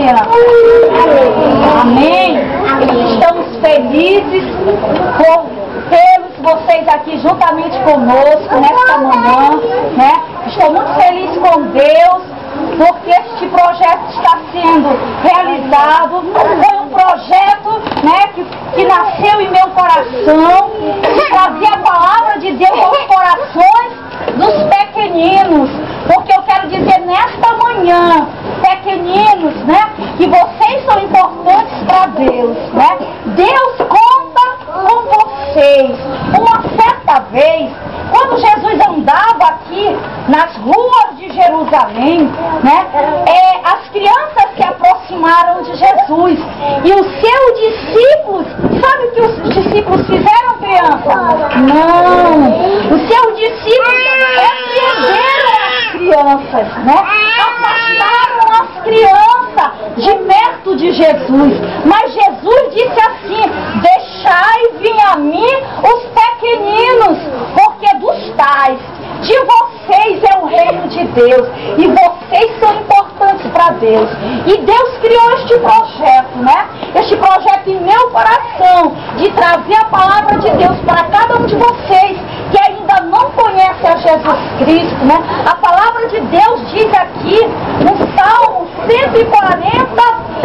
criança? Amém? Estamos felizes por tê-los vocês aqui juntamente conosco nesta manhã, né? Estou muito feliz com Deus, porque este projeto está sendo realizado. Foi um projeto, né, que nasceu em meu coração, de trazer a palavra de Deus aos corações dos pequeninos. Porque eu quero dizer nesta manhã, pequeninos, né, que vocês são importantes para Deus, né? Deus conta com vocês. Uma certa vez, quando Jesus andava aqui nas ruas de Jerusalém, né, as crianças se aproximaram de Jesus e os seus discípulos, sabe o que os discípulos fizeram, criança? Não, os seus discípulos repreenderam as crianças, né? Afastaram as crianças de perto de Jesus, mas Jesus disse assim: deixai vir a mim os pequeninos, porque dos tais de vocês é o reino de Deus, e vocês são importantes para Deus. E Deus criou este projeto, né? Este projeto em meu coração, de trazer a palavra de Deus para cada um de vocês que ainda não conhece a Jesus Cristo, né? A palavra de Deus diz aqui no Salmo 148,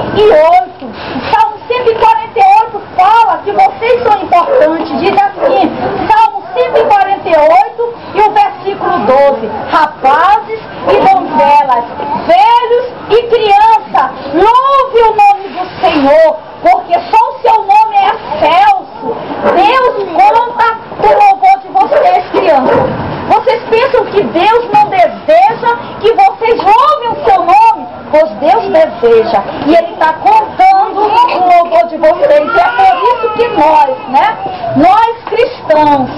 o Salmo 148 fala que vocês são importantes. Diz assim, Salmo 148 e o versículo 12: rapazes e donzelas, velhos e criança, louve o nome do Senhor, porque só o seu nome é excelso. Deus conta o louvor de vocês, crianças. Vocês pensam que Deus não deseja que vocês louvem o seu nome? Pois Deus deseja, e Ele está contando o louvor de vocês. E é por isso que nós cristãos,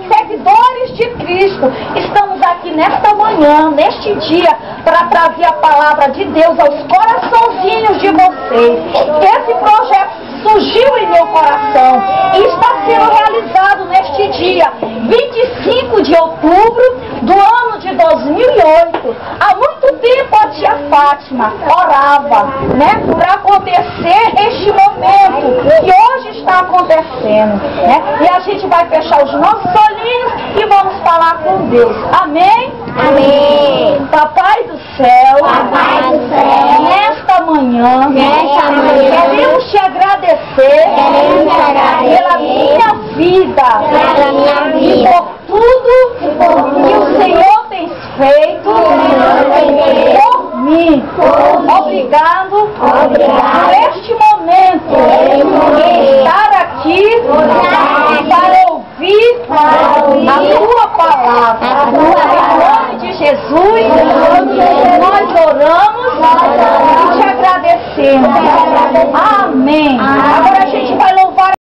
seguidores de Cristo, estamos aqui nesta manhã, neste dia, para trazer a palavra de Deus aos coraçãozinhos de vocês. Esse projeto surgiu em meu coração e está sendo realizado neste dia 25 de outubro do ano de 2008. Há muito tempo a tia Fátima orava, né, para acontecer este momento, e hoje está acontecendo, né? E a gente vai fechar os nossos olhinhos e vamos falar com Deus. Amém? Amém. Papai do céu, nesta manhã, queremos te agradecer pela minha vida e por tudo que o Senhor tem feito por mim. Obrigado por este momento, estar aqui para ouvir a tua palavra. Em nome de Jesus, nós oramos e te agradecemos. Amém. Agora